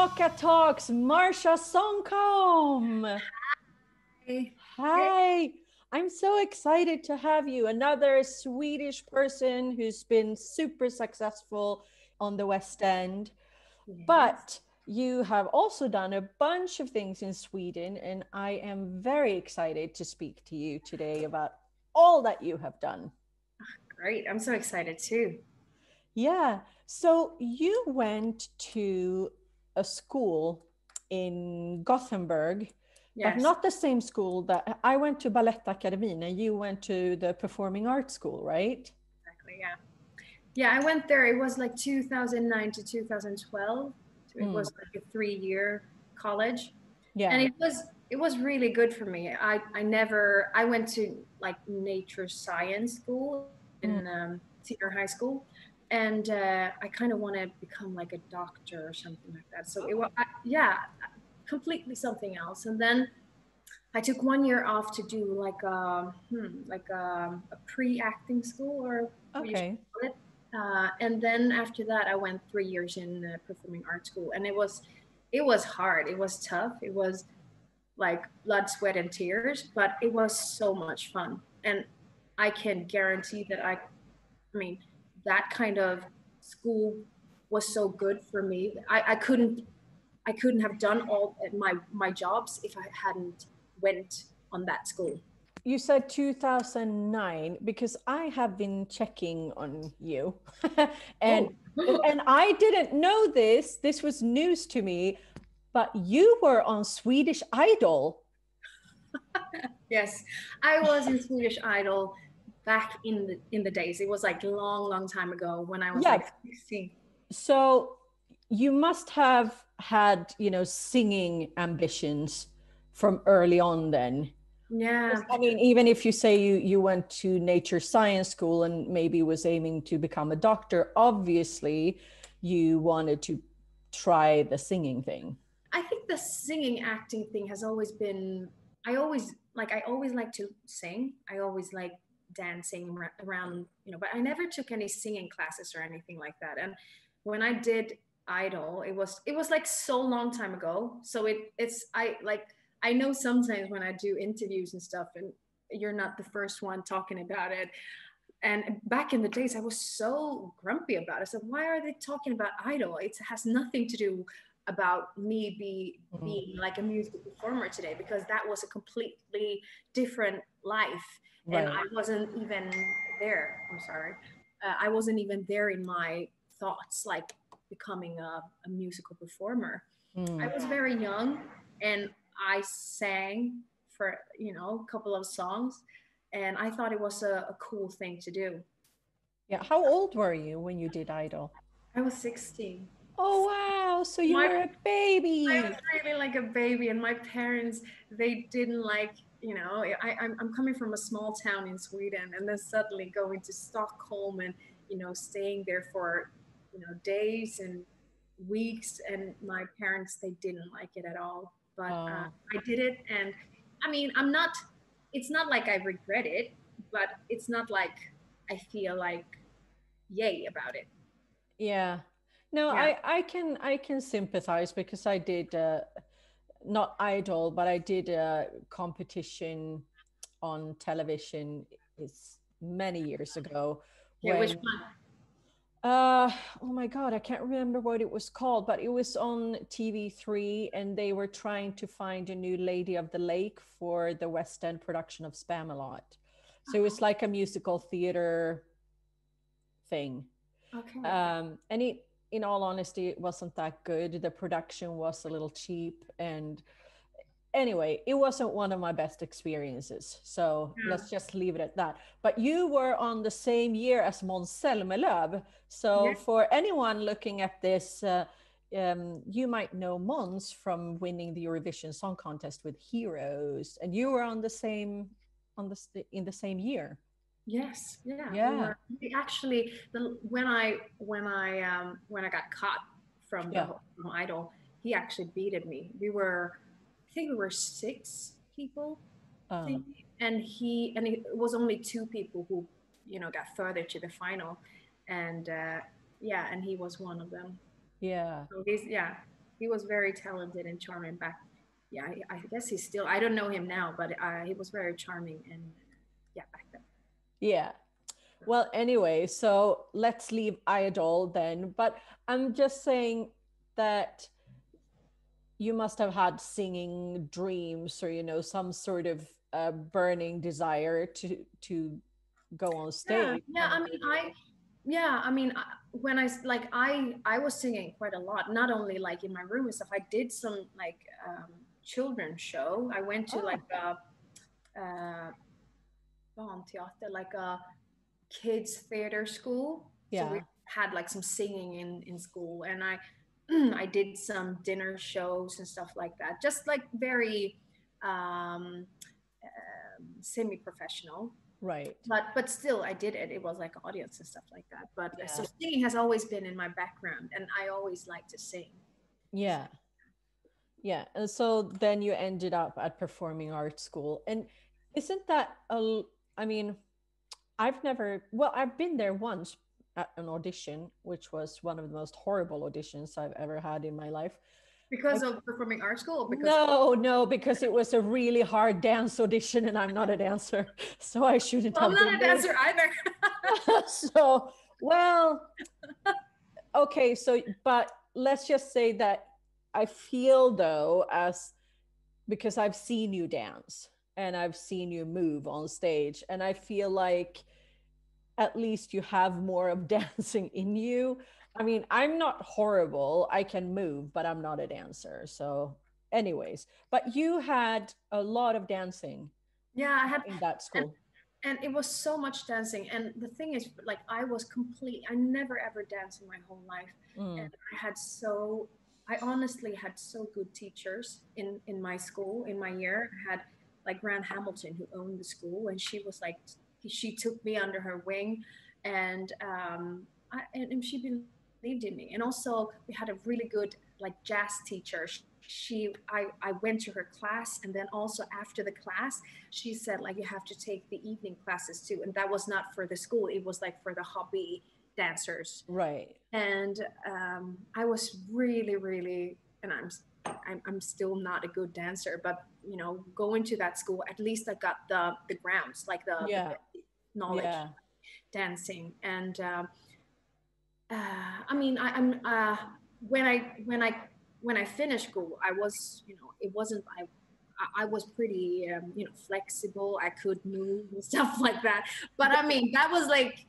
Tocca Talks, Marsha Songcome. Hey. Hi, I'm so excited to have you. Another Swedish person who's been super successful on the West End. Yes. But you have also done a bunch of things in Sweden, and I am very excited to speak to you today about all that you have done. Great. I'm so excited too. Yeah. So you went to a school in Gothenburg, but Yes. not the same school that I went to Balettakademin and you went to the Performing Arts School, right? Exactly. Yeah. Yeah, I went there. It was like 2009 to 2012. So it was like a 3-year college. And Yeah. it was really good for me. I went to like nature science school in Mm. senior high school, and I kind of want to become like a doctor or something like that. So it was yeah, completely something else. And then I took 1 year off to do like a pre-acting school, or what you should Okay. call it. And then after that, I went 3 years in performing arts school, and it was hard. It was tough. It was like blood, sweat, and tears, but it was so much fun. And I can guarantee that I mean, that kind of school was so good for me. I couldn't have done all my jobs if I hadn't went on that school. You said 2009 because I have been checking on you and Oh. and I didn't know this. This was news to me, but you were on Swedish Idol. Yes, I was in Swedish Idol back in the days. It was like long, long time ago when I was Yeah. like 16. So you must have had, singing ambitions from early on then. Yeah. I mean, even if you say you went to nature science school and maybe was aiming to become a doctor, obviously you wanted to try the singing thing. I think the singing acting thing has always been, I always like to sing. I always like dancing around, but I never took any singing classes or anything like that. And when I did Idol, it was like so long time ago. So I know sometimes when I do interviews and stuff, and you're not the first one talking about it. And back in the days, I was so grumpy about it. So why are they talking about Idol? It has nothing to do about me being like a musical performer today, because that was a completely different life, and Right. I wasn't even there. I'm sorry, I wasn't even there in my thoughts, like becoming a musical performer. I Mm. was very young, and I sang for a couple of songs, and I thought it was a cool thing to do. Yeah. How old were you when you did Idol? I was 16. Oh, wow. So you My were a I was baby. really like a baby, and my parents, they didn't like, I'm coming from a small town in Sweden, and then suddenly going to Stockholm and staying there for days and weeks, and my parents, they didn't like it at all. But Oh, I did it, and I mean, I'm not. It's not like I regret it, but it's not like I feel like yay about it. yeah. No, Yeah. I can sympathize because I did not Idol, but I did a competition on television is many years ago Okay, which when one? oh my god, I can't remember what it was called, but it was on TV3 and they were trying to find a new Lady of the Lake for the West End production of Spamalot. So it was like a musical theater thing. Okay. And it, in all honesty, it wasn't that good. The production was a little cheap, and anyway, it wasn't one of my best experiences. So Yeah. let's just leave it at that. But you were on the same year as Måns Zelmerlöw. Yeah. So for anyone looking at this, you might know Måns from winning the Eurovision Song Contest with Heroes, and you were on the same in the same year. Yes, yeah, we Yeah, were. We actually, when I got caught from yeah. from Idol, he actually beated me. I think we were 6 people, I Uh, think, and it was only 2 people who got further to the final, and yeah, and he was one of them. yeah. So he was very talented and charming back. Yeah, I guess he's still. I don't know him now, but he was very charming and yeah, back then. Yeah. Well, anyway, so let's leave Idol then. But I'm just saying that you must have had singing dreams, or some sort of burning desire to go on Yeah, stage. yeah. I mean, when I was singing quite a lot, not only like in my room and stuff. I did some like children's show. I went to like Oh, a barnteater, like a kids theater school. So we yeah. had like some singing in school, and I I did some dinner shows and stuff like that. Just like very um, semi-professional, Right. but still I did it. It was like audience and stuff like that. But so Yeah. singing has always been in my background, and I always like to sing. Yeah. Yeah. And so then you ended up at performing arts school. And isn't that I mean, I've been there once at an audition, which was one of the most horrible auditions I've ever had in my life. Because Like, of performing arts school, or because no, no, because it was a really hard dance audition and I'm not a dancer. So I shouldn't well, I'm have not been a there. dancer either. So, well, okay. So, but let's just say that I feel though, because I've seen you dance and I've seen you move on stage, and I feel like at least you have more of dancing in you. I mean, I'm not horrible. I can move, but I'm not a dancer. So, anyways, but you had a lot of dancing Yeah, I had, in that and school. it was so much dancing. And the thing is, like, I never ever danced in my whole life, and Mm, I honestly had so good teachers in my school. In my year, I had like Gran Hamilton, who owned the school, and she was like, she took me under her wing, and and she believed in me. And also, we had a really good like jazz teacher. I went to her class, and then also after the class she said like you have to take the evening classes too, and that was not for the school, it was like for the hobby dancers. right. And I was really, and I'm still not a good dancer, but going to that school, at least I got the grounds, like the Yeah. knowledge Yeah. dancing. And I mean, when I finished school, I was, it wasn't, I was pretty, flexible. I could move and stuff like that. But I mean, that was like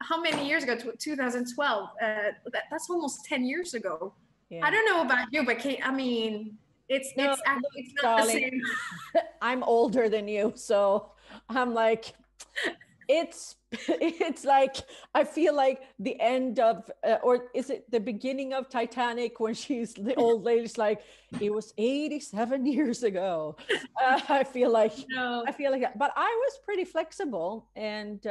how many years ago? 2012. That's almost 10 years ago. I Yeah. don't know about you, but Kate, I mean, No, it's actually, look, it's not the darling, same. I'm older than you, so I'm like, it's it's like I feel like the end of or is it the beginning of Titanic when she's the old lady's like it was 87 years ago. I feel like No. that, but I was pretty flexible, and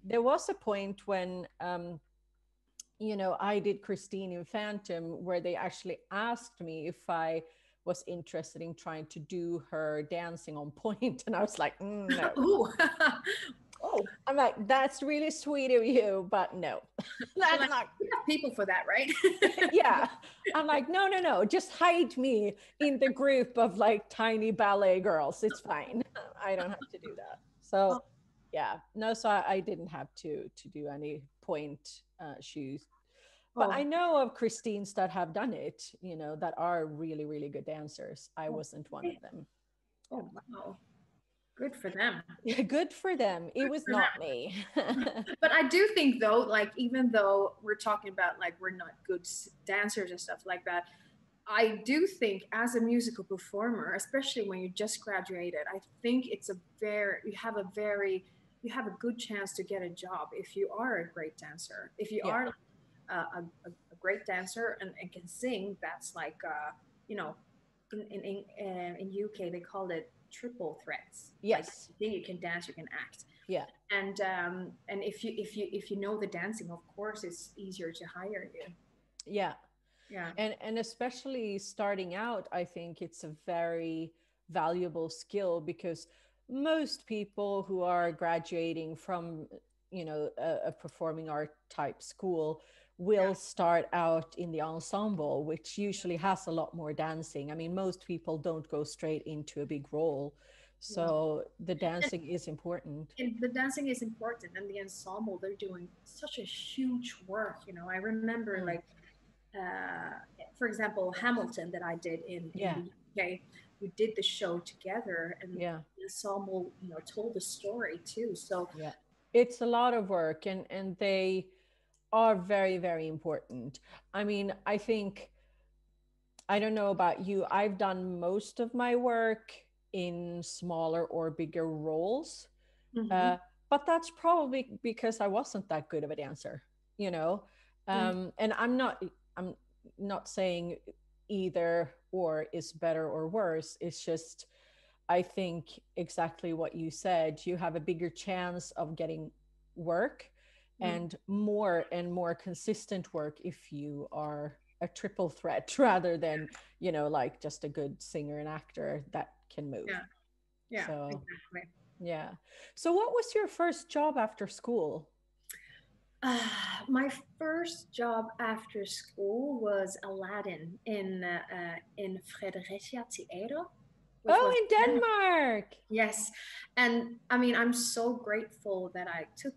there was a point when I did Christine in Phantom, where they actually asked me if I was interested in trying to do her dancing on point, and I was like, no. Ooh. Oh, I'm like, that's really sweet of you, but no, that's Like, not. we have people for that, right? Yeah, I'm like, no, no, no, just hide me in the group of like tiny ballet girls. It's fine. I don't have to do that. So, yeah, no, so I didn't have to do any point shoes. But Oh, I know of Christines that have done it, that are really, really good dancers. I oh, wasn't one of them. oh, wow. Good for them. Yeah, good for them. It Good was for not them. me. But I do think though, like even though we're talking about like we're not good dancers and stuff like that, I do think as a musical performer, especially when you just graduated, I think it's a you have a good chance to get a job if you are a great dancer. If you Yeah. are a great dancer and can sing, that's like you know in UK they call it triple threats. Like Yes. you can dance, you can act, Yeah. and if you know the dancing, of course it's easier to hire you. Yeah. Yeah. And especially starting out, I think it's a very valuable skill, because most people who are graduating from a performing art type school will start out in the ensemble, which usually has a lot more dancing. I mean, most people don't go straight into a big role. Yeah. So the dancing is important. And the dancing is important, and the ensemble, they're doing such a huge work. I remember Mm. like, for example, Hamilton that I did in Yeah. the UK. We did the show together, and Yeah. the ensemble, told the story too. So Yeah. It's a lot of work, and they are very, very important. I mean, I think, I don't know about you, I've done most of my work in smaller or bigger roles. mhm, Uh, but that's probably because I wasn't that good of a dancer, you know. mm, And I'm not saying either or is better or worse. It's just, I think exactly what you said. You have a bigger chance of getting work, mm. and more consistent work if you are a triple threat rather than, like just a good singer and actor that can move. Yeah, yeah, So exactly. yeah. So what was your first job after school? My first job after school was Aladdin in Fredericia Theater, which Oh, was in Denmark. yes, and I mean I'm so grateful that I took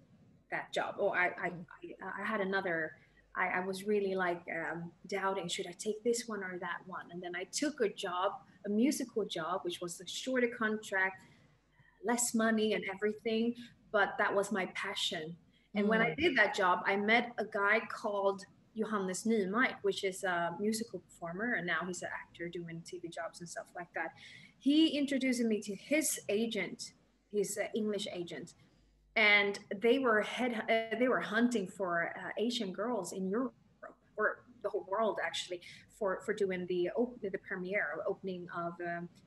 that job. Or Mm. I had another. I was really like doubting, should I take this one or that one, and then I took a job, a musical job, which was a shorter contract, less money and everything, but that was my passion. And when I Mm. did that job, I met a guy called Johannes Nymark, which is a musical performer, and now he's an actor doing TV jobs and stuff like that. He introduced me to his agent, his English agent, and they were hunting for Asian girls in Europe, or the whole world actually, for doing the premiere or opening of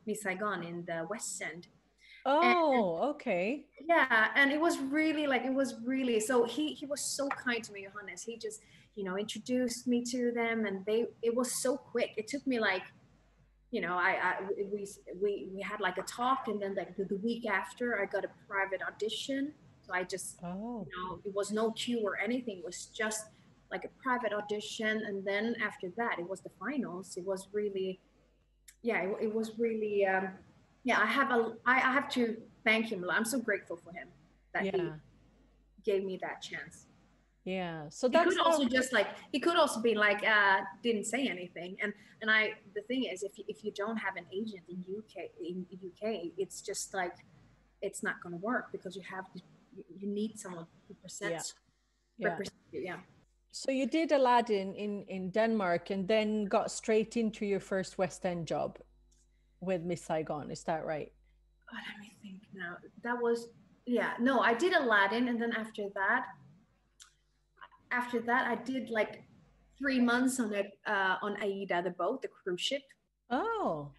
Miss Saigon in the West End. And Oh, okay. yeah, and it was really, so he was so kind to me, Johannes. He just, introduced me to them, and it was so quick. It took me like, I we had like a talk, and then like the week after I got a private audition. So I just, Oh, it was no cue or anything. It was just like a private audition, and then after that it was the finals. It was really, yeah, it was really, yeah, I have to thank him. I'm so grateful for him that he yeah. gave me that chance. Yeah. So He could that's also how, just like, he could also be like, didn't say anything. And the thing is, if you don't have an agent in UK, it's just like, it's not going to work, because you need someone who yeah. Yeah. represents you. Yeah. So you did Aladdin in Denmark and then got straight into your first West End job with Miss Saigon. Is that right? Oh, let me think now. That was, yeah, no, I did Aladdin, and then after that I did like 3 months on Aida, the boat, the cruise ship. Oh,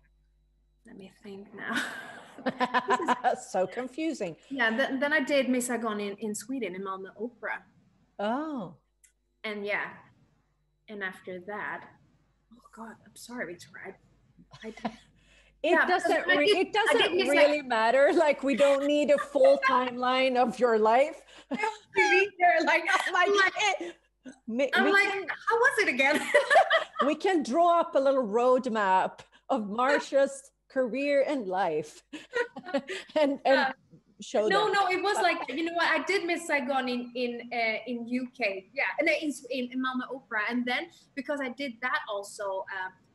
Let me think now. so confusing. Yeah, then I did Miss Saigon in Sweden, in Malmö Opera. Oh. And yeah, and after that, oh God, I'm sorry, Victoria. I did, It yeah, because doesn't it I did doesn't Miss Saigon. really matter. Like we don't need a full timeline of your life. Like, Like, I'm we like, can how was it again? we can draw up a little roadmap of Marsha's career and life and show No, them. no, it was like, you know what? I did Miss Saigon in UK, yeah, and then in Malmö Opera, and then because I did that also,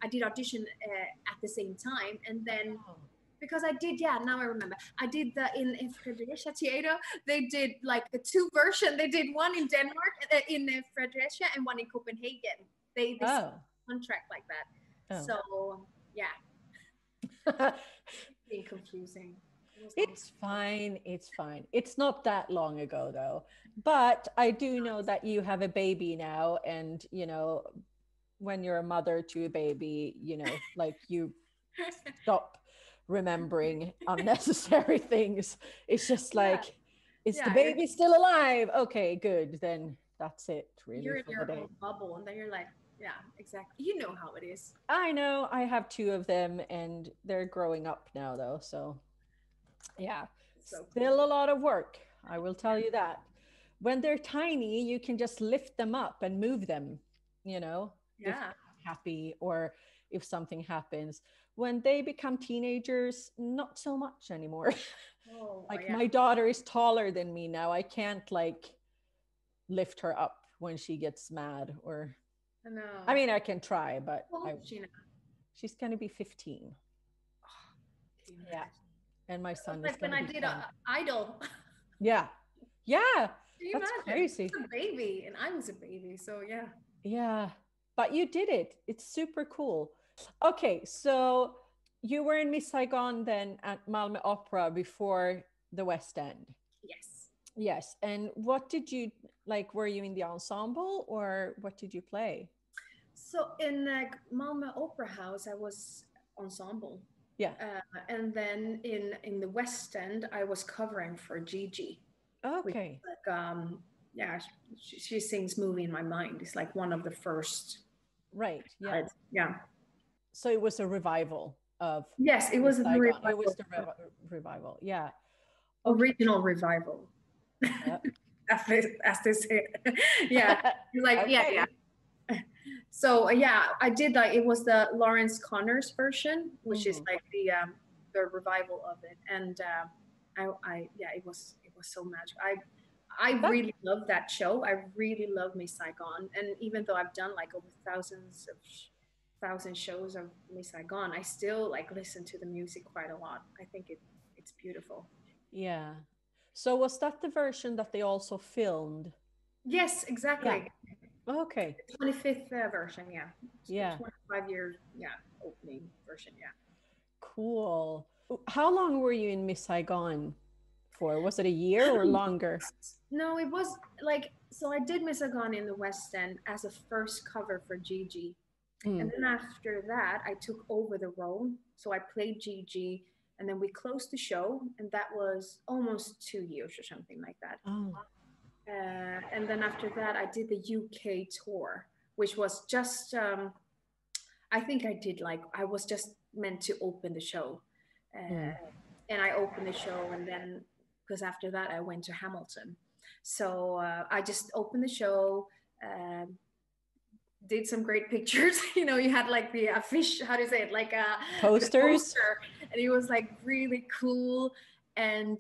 I did Audition at the same time, and then because I did, yeah, now I remember, I did the in Fredericia Theater. They did like the two version. They did one in Denmark, in Fredericia, and one in Copenhagen. They Oh. contract like that. Oh. So yeah, it's being confusing. It's fine. It's fine. It's not that long ago, though. But I do know that you have a baby now. And, when you're a mother to a baby, like you stop remembering unnecessary things. It's just Yeah, like, is the yeah. baby still alive? Okay, good. Then that's it, really, You're in for the your day. own bubble, and then you're like, yeah, exactly. You know how it is. I know. I have two of them, and they're growing up now, though. So, yeah, It's so cool. still a lot of work. I will tell you that. when they're tiny, you can just lift them up and move them, you know, if Yeah. they're happy or if something happens. When they become teenagers, not so much anymore. Oh, Like yeah. my daughter is taller than me now. I can't like lift her up when she gets mad or I know. I mean I can try, but How old is she now? she's gonna be 15. Can you Yeah. imagine? And my It was son is like when gonna I be did 10. Idol. Yeah. Yeah. Can you That's imagine? crazy. He was a baby and I was a baby. So yeah. Yeah. But you did it. It's super cool. Okay, so you were in Miss Saigon then at Malmö Opera before the West End. Yes. Yes. And what did you like? Were you in the ensemble or what did you play? So in Malmö Opera House, I was ensemble. Yeah. And then in the West End, I was covering for Gigi. Okay. Like yeah, she sings "Movie in My Mind." It's like one of the first. Right. Yeah. Yeah. So it was a revival of Yes, it was Miss a Saigon. It revival. was the revival. Yeah. Okay. Original revival. Yeah. As they say. Yeah. Like Okay. yeah. So yeah, I did like it was the Lawrence Connors version, which is like the revival of it, and I yeah, it was so magical. I really love that show. I really love Miss Saigon, and even though I've done like over thousand shows of Miss Saigon, I still like listen to the music quite a lot. I think it's beautiful. Yeah. So was that the version that they also filmed? Yes, Yeah. exactly. Okay. 25th version, yeah. Yeah. 25 years, yeah, opening version, yeah. Cool. How long were you in Miss Saigon for? Was it a year or longer? No, it was like so. I did Miss Saigon in the West End as a first cover for Gigi, and then after that, I took over the role. So I played Gigi, and then we closed the show, and that was almost 2 years or something like that. Oh. And then after that, I did the UK tour, which was just I think I did like I was just meant to open the show, and I opened the show, and then because after that I went to Hamilton, so I just opened the show, did some great pictures. You know, you had like the fish, how do you say it, like a Posters. poster, and it was like really cool. And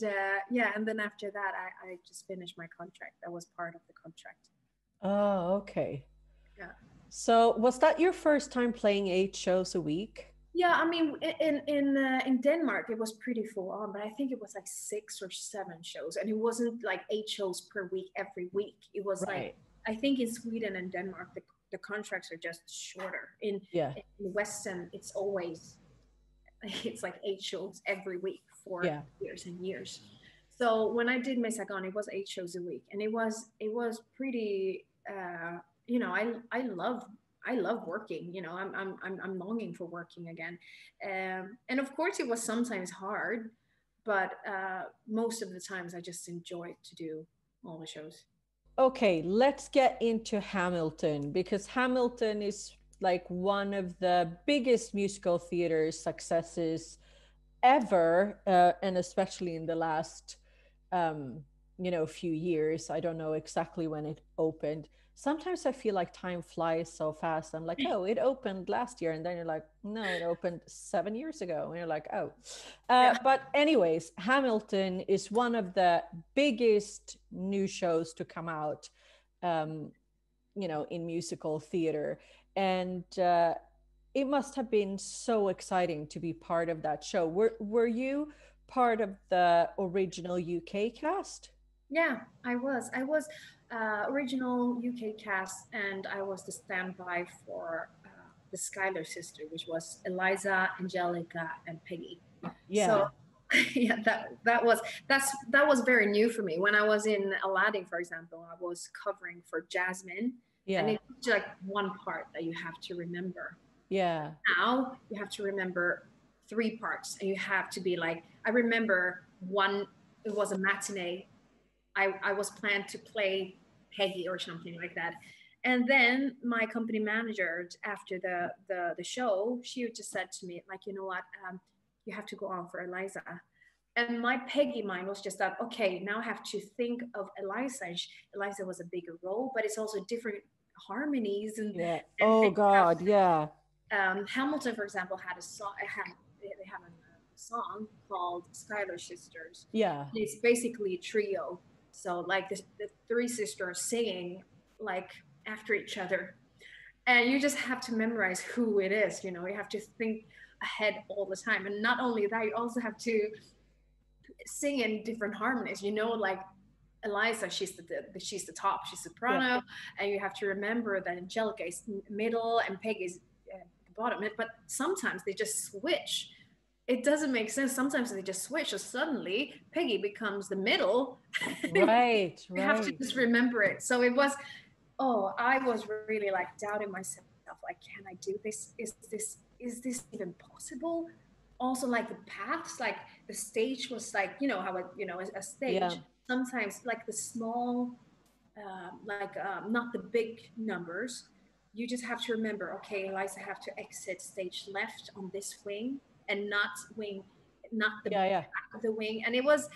yeah, and then after that, I just finished my contract. That was part of the contract. Oh, okay. Yeah. So was that your first time playing 8 shows a week? Yeah, I mean, in Denmark it was pretty full on, but I think it was like 6 or 7 shows, and it wasn't like 8 shows per week every week. It was like I think in Sweden and Denmark the contracts are just shorter. In the West End, it's like 8 shows every week for years and years. So when I did Miss Saigon, it was 8 shows a week, and it was pretty. You know, I love working. You know, I'm longing for working again, and of course it was sometimes hard, but most of the times I just enjoyed to do all the shows. Okay, let's get into Hamilton, because Hamilton is like one of the biggest musical theater successes ever, and especially in the last few years. I don't know exactly when it opened. Sometimes I feel like time flies so fast. I'm like, oh, it opened last year, and then you're like, no, it opened 7 years ago, and you're like, oh. But anyways, Hamilton is one of the biggest new shows to come out in musical theater, and it must have been so exciting to be part of that show. Were you part of the original UK cast? Yeah, I was original UK cast, and I was the standby for the Schuyler sister, which was Eliza, Angelica, and Peggy. So yeah, that was very new for me. When I was in Aladdin, for example, I was covering for Jasmine, and it's like one part that you have to remember. Yeah. Now you have to remember 3 parts, and you have to be like, I remember one. It was a matinee. I was planned to play Peggy or something like that. And then my company manager, after the show, she just said to me, like, you know what, you have to go on for Eliza. And my Peggy mind was just that, okay, now I have to think of Eliza. And Eliza was a bigger role, but it's also different harmonies. Yeah. And Oh God. Yeah. Hamilton, for example, had a song. They have a song called Schuyler Sisters. Yeah. It's basically a trio. So like the three sisters singing like after each other, and you just have to memorize who it is. You have to think ahead all the time, and not only that, you also have to sing in different harmonies. Like Eliza, she's the top, she's soprano, Yeah. and you have to remember that Angelica is middle and Peggy is the bottom. But sometimes they just switch. It doesn't make sense. Sometimes they just switch, so suddenly Peggy becomes the middle. Right. You have to Right. just remember it. So it was, oh, I was really like doubting myself. Like, can I do this? Is this even possible? Also, like the paths, like the stage was like, how a stage. Yeah. Sometimes like the small, not the big numbers. You just have to remember, okay, Eliza have to exit stage left on this wing and not the Yeah. Yeah. back of the wing. And it was,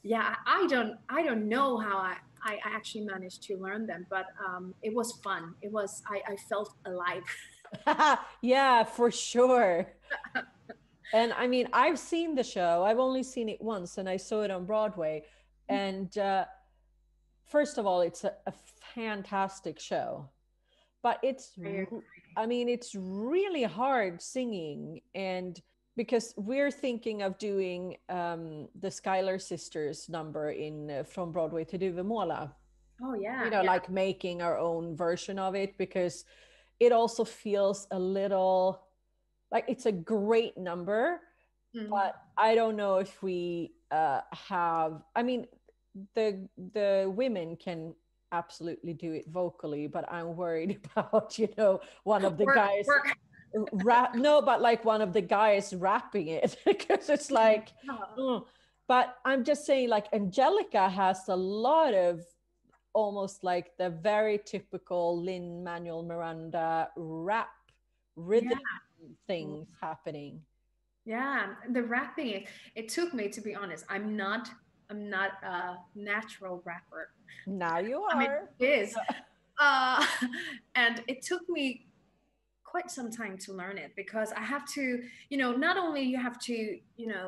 yeah, I don't know how I actually managed to learn them, but it was fun. I felt alive. Yeah, for sure. And I mean, I've seen the show. I've only seen it once, and I saw it on Broadway. And first of all, it's a fantastic show, but I mean, it's really hard singing. And because we're thinking of doing the Schuyler Sisters number in From Broadway to Duvemåla, Oh yeah, yeah, like making our own version of it, because it also feels a little like it's a great number, but I don't know if we have. I mean, the women can absolutely do it vocally, but I'm worried about one of the guys work. rap. No, but like one of the guys rapping it because it's like. But I'm just saying, like Angelica has a lot of almost like the very typical Lin-Manuel Miranda rap rhythm things happening. Yeah, the rapping. It took me, to be honest. I'm not a natural rapper. Now you I mean, are. it is, uh, and it took me quite some time to learn it, because I have to, not only you have to,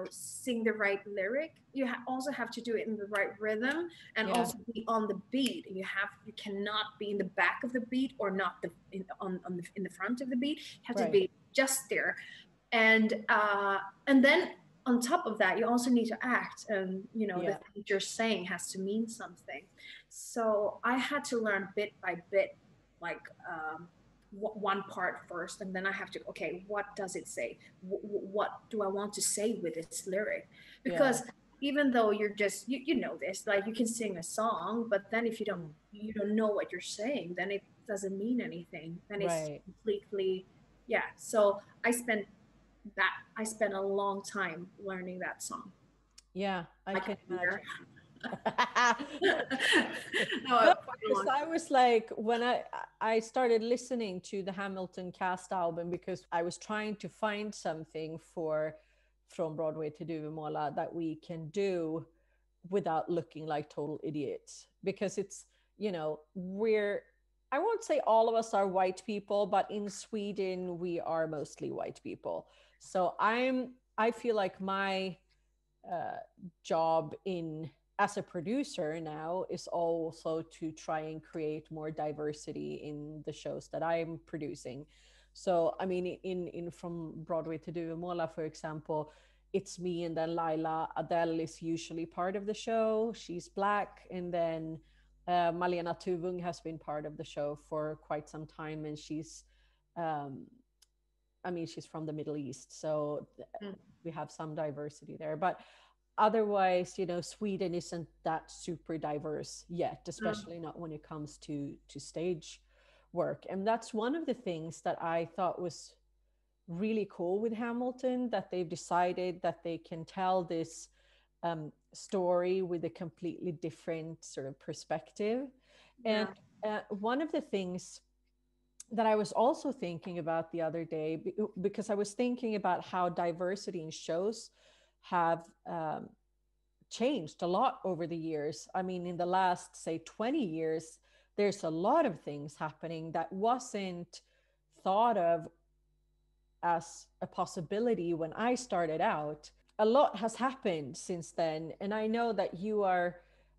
sing the right lyric, you also have to do it in the right rhythm, and Yeah. also be on the beat. You cannot be in the back of the beat, or not in the front of the beat. You have to Right. be just there, and then on top of that, you also need to act, and the Yeah. thing you're saying has to mean something. So I had to learn bit by bit, like one part first, and then I have to, okay, what does it say? What do I want to say with this lyric? Yeah. Because even though you're just you know this, like you can sing a song, but then if you don't know what you're saying, then it doesn't mean anything. Then it's Right. completely, yeah. So I spent a long time learning that song, Yeah, I like can a year. imagine. No, No, quite a because long. I was like, when I started listening to the Hamilton cast album, because I was trying to find something for From Broadway to Duvemåla that we can do without looking like total idiots. Because it's, we're, I won't say all of us are white people, but in Sweden we are mostly white people. So I feel like my uh, job in as a producer now is also to try and create more diversity in the shows that I'm producing. So I mean, in From Broadway to Duvemåla, for example, it's me, and then Laila Adele is usually part of the show. She's black, and then Malena Tuvung has been part of the show for quite some time, and um, I mean, she's from the Middle East, so Mm. we have some diversity there. But otherwise, Sweden isn't that super diverse yet, especially not when it comes to stage work. And that's one of the things that I thought was really cool with Hamilton, that they've decided that they can tell this story with a completely different sort of perspective. And Yeah. one of the things that I was also thinking about the other day, because I was thinking about how diversity in shows have changed a lot over the years. I mean, in the last, say, 20 years, there's a lot of things happening that wasn't thought of as a possibility when I started out. A lot has happened since then. And I know that you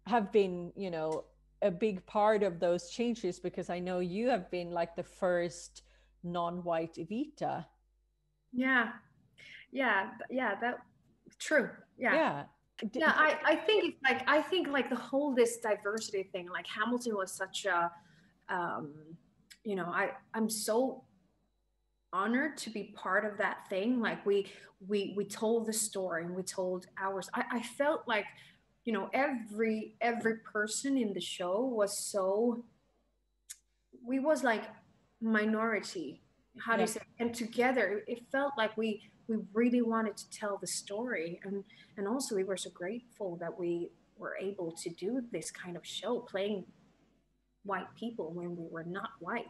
have been, a big part of those changes, because I know you have been like the first non-white Evita. Yeah. Yeah, that true. Yeah. Yeah. Yeah, I think it's like, I think like the whole this diversity thing, like Hamilton was such a I'm so honored to be part of that thing. Like we told the story and we told ours. I felt like, every person in the show was so, we was like minority, how do Yeah. you say, and together it felt like we really wanted to tell the story. And also we were so grateful that we were able to do this kind of show, playing white people when we were not white.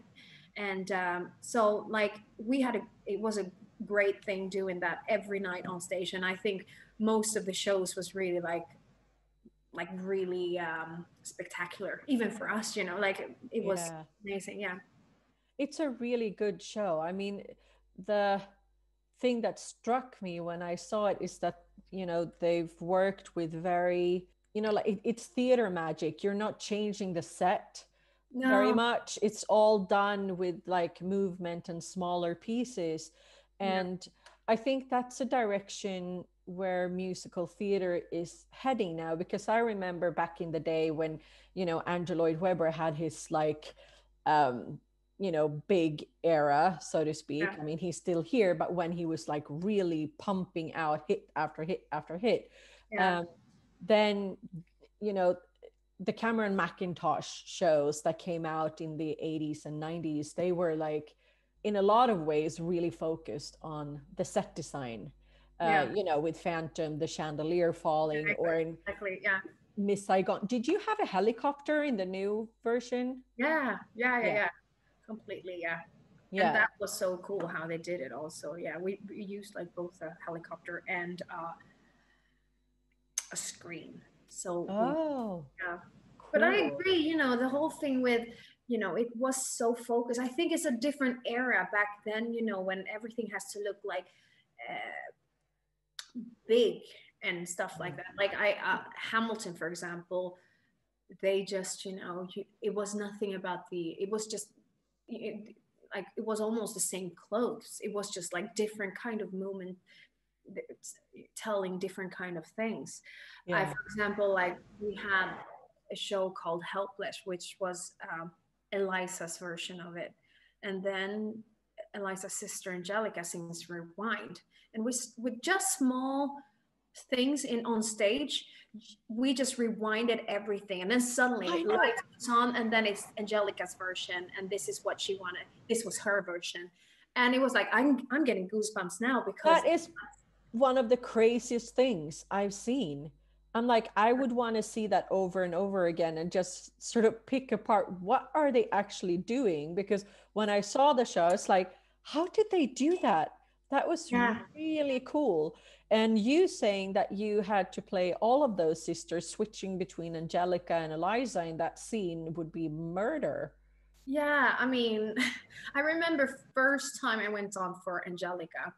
And so like it was a great thing doing that every night on stage. And I think most of the shows was really like really spectacular, even for us, like it was Yeah. amazing. Yeah. It's a really good show. I mean, the thing that struck me when I saw it is that, they've worked with very, like it's theater magic. You're not changing the set very No. much. It's all done with like movement and smaller pieces. Yeah. And I think that's a direction where musical theater is heading now, because I remember back in the day when, Andrew Lloyd Webber had his like, um, big era, so to speak. Yeah. I mean, he's still here, but when he was like really pumping out hit after hit after hit, Yeah. then, you know, the Cameron Mackintosh shows that came out in the 80s and 90s, they were like, in a lot of ways, really focused on the set design. Yeah. With Phantom, the chandelier falling, or in Exactly. Yeah. Miss Saigon. Did you have a helicopter in the new version? Yeah. Yeah. Yeah. Yeah. Yeah. Completely. Yeah. And Yeah. that was so cool how they did it also. Yeah. We used like both a helicopter and a screen. So we, Oh, yeah. But I cool. agree, the whole thing with, it was so focused. I think it's a different era back then, when everything has to look like big and stuff like that. Like Hamilton, for example, they just, it was nothing about it was just, like, it was almost the same clothes. It was just like different kind of movement, telling different kind of things. Yeah. For example, like we had a show called Helpless, which was Eliza's version of it. And then Eliza's sister Angelica sings Rewind. And with just small things on stage, we just rewinded everything. And then suddenly I know. lights comes on, and then it's Angelica's version. And this is what she wanted. This was her version. And it was like, I'm getting goosebumps now, because That is one of the craziest things I've seen. I'm like, I would want to see that over and over again and just sort of pick apart what are they actually doing? Because when I saw the show, it's like, how did they do that? That was yeah. really cool. And you saying that you had to play all of those sisters, switching between Angelica and Eliza in that scene would be murder. Yeah, I mean, I remember first time I went on for Angelica,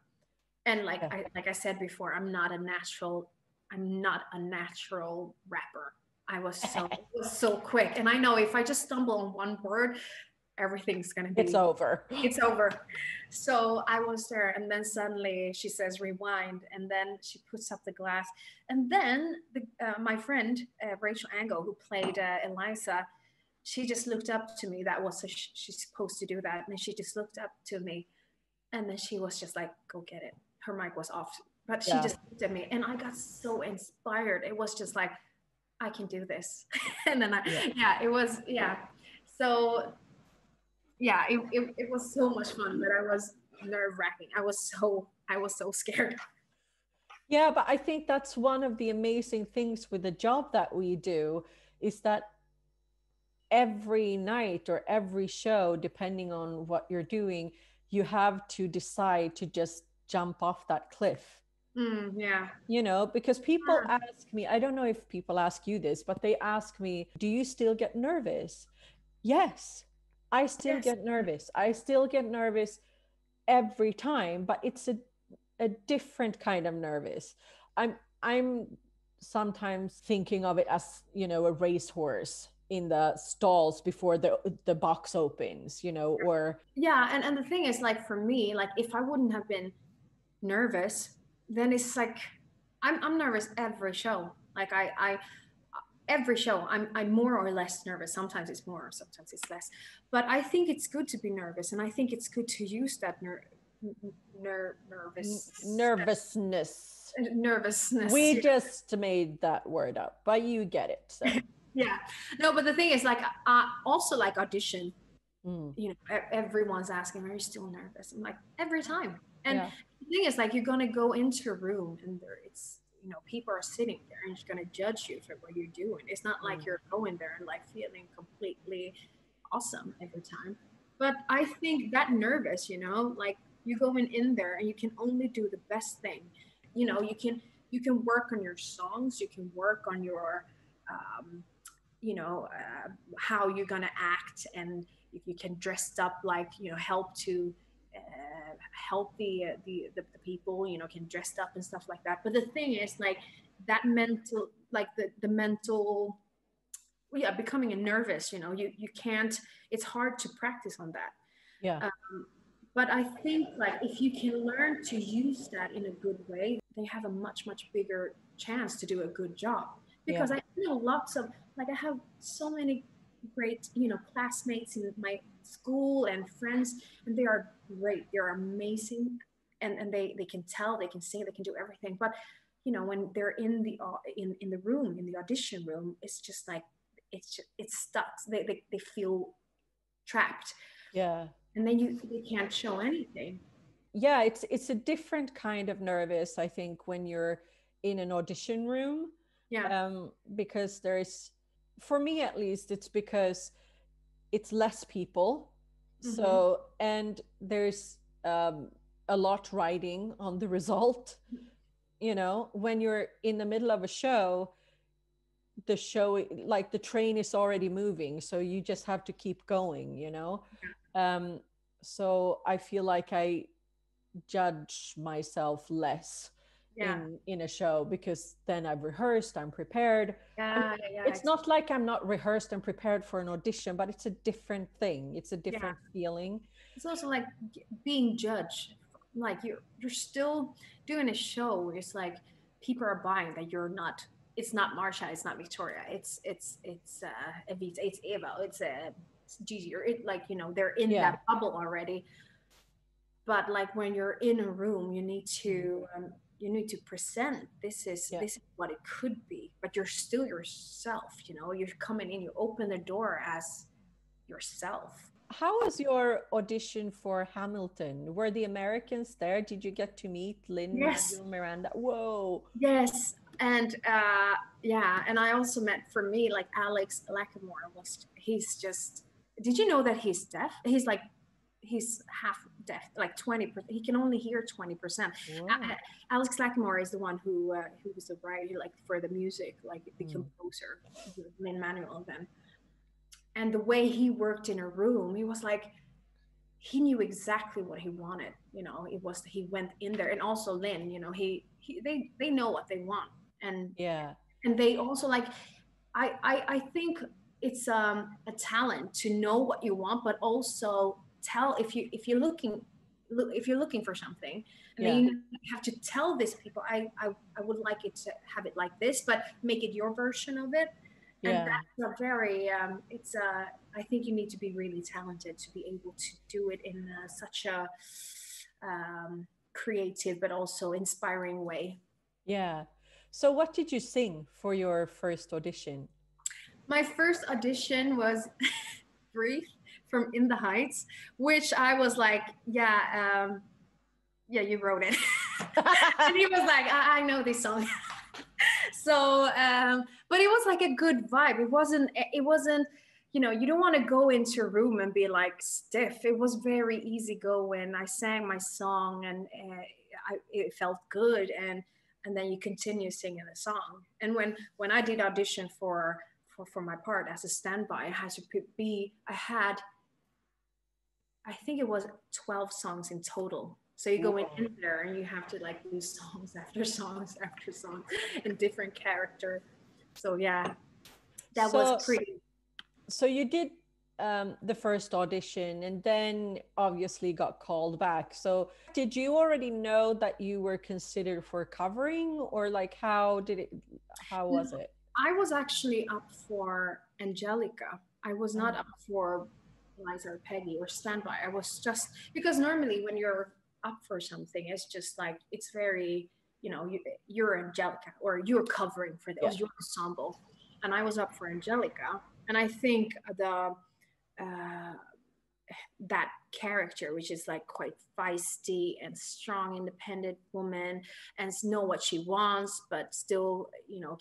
and Yeah. like I said before, I'm not a natural rapper. I was it was so quick, and I know if I just stumble on one word, everything's gonna be It's over. it's over. So I was there, and then suddenly she says rewind, and then she puts up the glass, and then my friend Rachel Ango, who played Eliza, she just looked up to me. That was she's supposed to do that, and she just looked up to me, and then she was just like, "Go get it." Her mic was off, but she just looked at me, and I got so inspired. It was just like, I can do this, and then it was So yeah, it was so much fun, but I was nerve wracking. I was so scared. Yeah, but I think that's one of the amazing things with the job that we do is that every night or every show, depending on what you're doing, you have to decide to just jump off that cliff. Yeah. You know, because people ask me, I don't know if people ask you this, but they ask me, do you still get nervous? Yes, I still Yes. get nervous. I still get nervous every time, but it's a different kind of nervous. I'm sometimes thinking of it as, you know, a racehorse in the stalls before the box opens, you know, or Yeah, and the thing is, like, for me, like, if I wouldn't have been nervous, then it's like I'm nervous every show. Like, I every show I'm more or less nervous. Sometimes it's more, sometimes it's less. But I think it's good to be nervous, and I think it's good to use that nervousness. nervousness. We Yeah. just made that word up, but you get it. So Yeah. No, but the thing is, like, also, like, audition, mm, you know, everyone's asking, are you still nervous? I'm like, every time. And yeah. the thing is, like, you're gonna go into a room and it's, you know, people are sitting there and you're gonna judge you for what you're doing. It's not like Mm. you're going there and, like, feeling completely awesome every time. But I think that nervous, you know, like, you going in there and you can only do the best thing. You know, you can work on your songs, you can work on your um, you know, how you're gonna act, and if you can dress up, like, you know, help to help the people, you know, can dress up and stuff like that. But the thing is, like, that mental, like, the mental, yeah, becoming a nervous, you know, you can't, it's hard to practice on that. Yeah. But I think, like, if you can learn to use that in a good way, they have a much bigger chance to do a good job. Yeah. Because I know lots of, like, I have so many great, you know, classmates in my school and friends, and they are great. They're amazing, and they can tell, they can sing, they can do everything. But, you know, when they're in the in the room, in the audition room, it's just like, it's stuck. They feel trapped, Yeah. and then they can't show anything. Yeah, it's a different kind of nervous, I think, when you're in an audition room. Yeah. Because there's, for me at least, it's because it's less people. Mm-hmm. So, and there's a lot riding on the result. You know, when you're in the middle of a show, the show, like the train is already moving, so you just have to keep going, you know. um so I feel like I judge myself less Yeah. in a show, because then I've rehearsed, I'm prepared. I mean, Yeah. Yeah. Yeah. it's not like I'm not rehearsed and prepared for an audition, but it's a different thing, it's a Yeah. different feeling. It's also like being judged. Like, you're still doing a show. It's like people are buying that you're not. It's not Marsha. It's not Victoria. It's Evita. It's Eva. It's Gigi. Or it, like, you know, they're in Yeah. that bubble already. But, like, when you're in a room, you need to present, Yeah. this is what it could be, but you're still yourself. You know, you're coming in, you open the door as yourself. How was your audition for Hamilton? Were the Americans there? Did you get to meet Lynn Yes. Manuel Miranda? Whoa. Yes. And yeah, and I also met, for me, like, Alex Lacamoire was, he's just, did you know that he's deaf? He's half deaf, like 20%. He can only hear 20%. Whoa. Alex Lacamoire is the one who was the writer, like, for the music, like the Mm. composer, Lin Manuel then. And the way he worked in a room, he was like, he knew exactly what he wanted. You know, it was, he went in there, and also Lynn, you know, they know what they want, and Yeah. they also, like, I think it's a talent to know what you want, but also tell, if you're looking for something, and then Yeah. you have to tell these people, I would like it to have it like this, but make it your version of it. And Yeah. that's a very it's a I think you need to be really talented to be able to do it in such a creative but also inspiring way. Yeah. So what did you sing for your first audition? My first audition was Breathe from In the Heights, which I was like, yeah, you wrote it. And he was like, I know this song. So but it was like a good vibe. It wasn't, you know, you don't want to go into a room and be like stiff. It was very easy going. I sang my song, and it felt good, and then you continue singing the song. And when I did audition for my part as a standby, I had to be, I think it was 12 songs in total. So you go in there and you have to like do songs after songs after songs in different character. So yeah, that was pretty. So you did the first audition and then obviously got called back. So did you already know that you were considered for covering, or like how was it? I was actually up for Angelica. I was not up for Eliza or Peggy or standby. I was just, because normally when you're up for something, it's just like, it's very, you're Angelica, or you're covering for this, your ensemble. And I was up for Angelica. And I think that character, which is like quite feisty and strong, independent woman, and know what she wants, but still,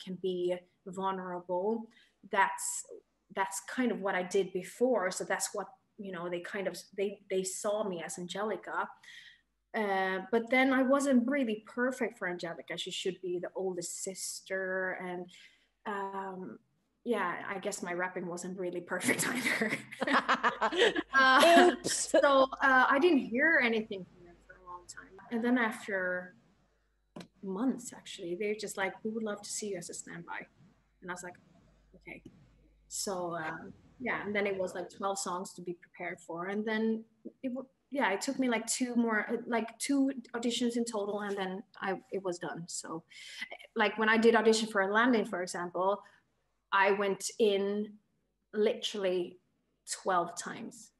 can be vulnerable. That's kind of what I did before. So that's what, they saw me as Angelica. But then I wasn't really perfect for Angelica. She should be the oldest sister. And I guess my rapping wasn't really perfect either. So I didn't hear anything from them for a long time. And then after months, actually, they're just like, we would love to see you as a standby. And I was like, okay. So and then it was like 12 songs to be prepared for. And then it took me like two auditions in total, and then it was done. So like when I did audition for Aladdin, for example, I went in literally 12 times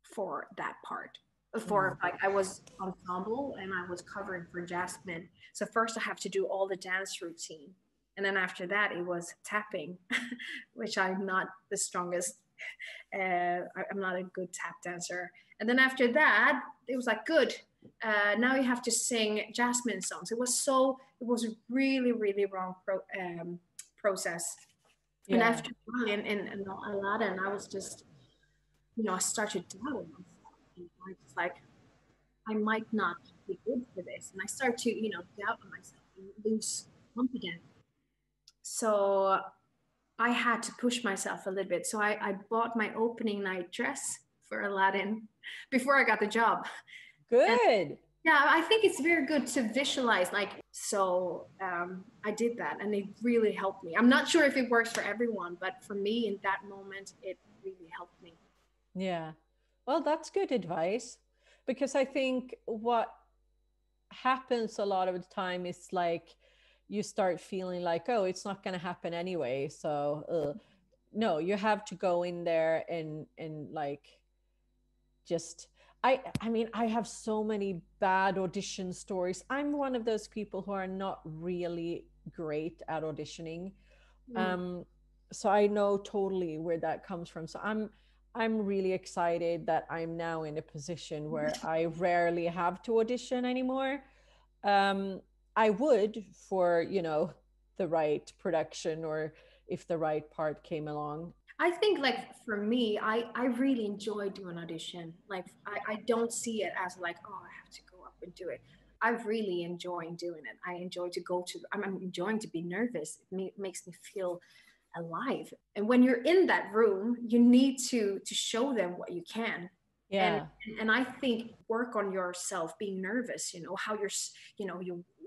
for that part. I was ensemble and I was covering for Jasmine. So first I have to do all the dance routine. And then after that, it was tapping, which I'm not the strongest. I'm not a good tap dancer. And then after that, it was like, good. Now you have to sing Jasmine songs. It was a really, really wrong process. Yeah. And after in Aladdin, I was just, I started doubting myself. I was like, I might not be good for this. And I started to, doubt myself and lose confidence. So I had to push myself a little bit. So I bought my opening night dress for Aladdin before I got the job. Good. And yeah, I think it's very good to visualize. So I did that, and it really helped me. I'm not sure if it works for everyone, but for me in that moment, it really helped me. Yeah. Well, that's good advice, because I think what happens a lot of the time is like, you start feeling like, oh, it's not going to happen anyway. So no, you have to go in there and like, just, I mean, I have so many bad audition stories. I'm one of those people who are not really great at auditioning. So I know totally where that comes from. So I'm really excited that I'm now in a position where I rarely have to audition anymore. I would for, the right production, or if the right part came along. I think for me, I really enjoy doing audition. I don't see it as like, oh, I have to go up and do it. I really enjoy doing it. I enjoy I'm enjoying to be nervous. It makes me feel alive. And when you're in that room, you need to show them what you can. Yeah. And I think work on yourself, being nervous, how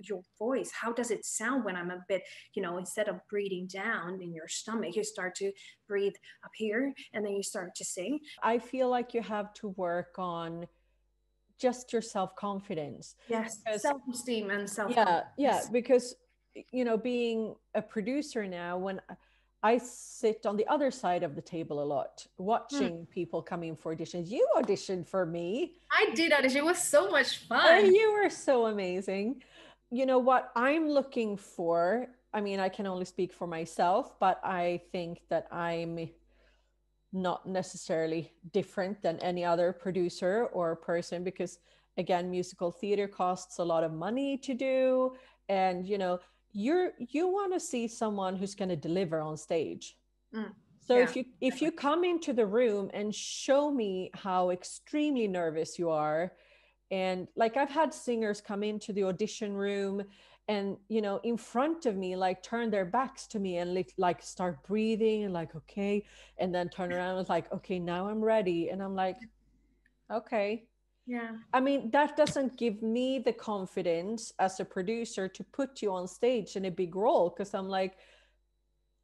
your voice, how does it sound when I'm a bit, instead of breathing down in your stomach, you start to breathe up here, and then you start to sing. I feel like you have to work on just your self-confidence. Yes, self-esteem and self-confidence. Yeah, because, being a producer now, when I sit on the other side of the table a lot, watching people come in for auditions. You auditioned for me. I did audition. It was so much fun. You were so amazing. You know what I'm looking for? I mean, I can only speak for myself, but I think that I'm not necessarily different than any other producer or person, because again, musical theater costs a lot of money to do. And, you want to see someone who's going to deliver on stage. So if you come into the room and show me how extremely nervous you are, And like I've had singers come into the audition room and, you know, in front of me, like turn their backs to me and like start breathing and like, okay. And then turn around and like, okay, now I'm ready. And I'm like, okay. Yeah. I mean, that doesn't give me the confidence as a producer to put you on stage in a big role, because I'm like,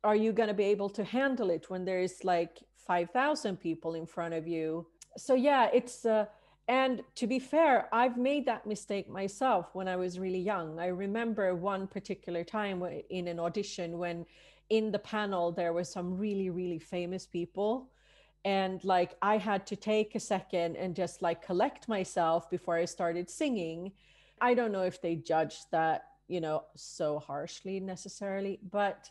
are you going to be able to handle it when there's like 5,000 people in front of you? So yeah, it's and to be fair, I've made that mistake myself when I was really young. I remember one particular time in an audition when in the panel there were some really, really famous people, and like I had to take a second and just like collect myself before I started singing. I don't know if they judged that, you know, so harshly necessarily, but